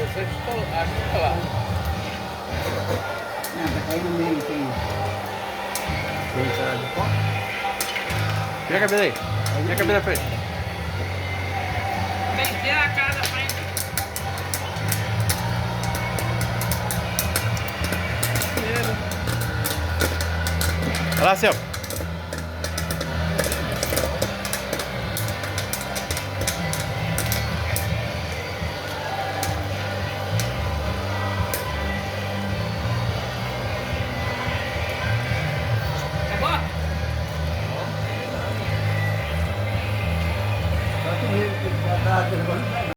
Você estou aqui lá. Não, tá caindo no meio, tem. Vira a cabeça aí. Vira a cabeça na frente. Vem, tira a cara da frente. Olha lá, Céu.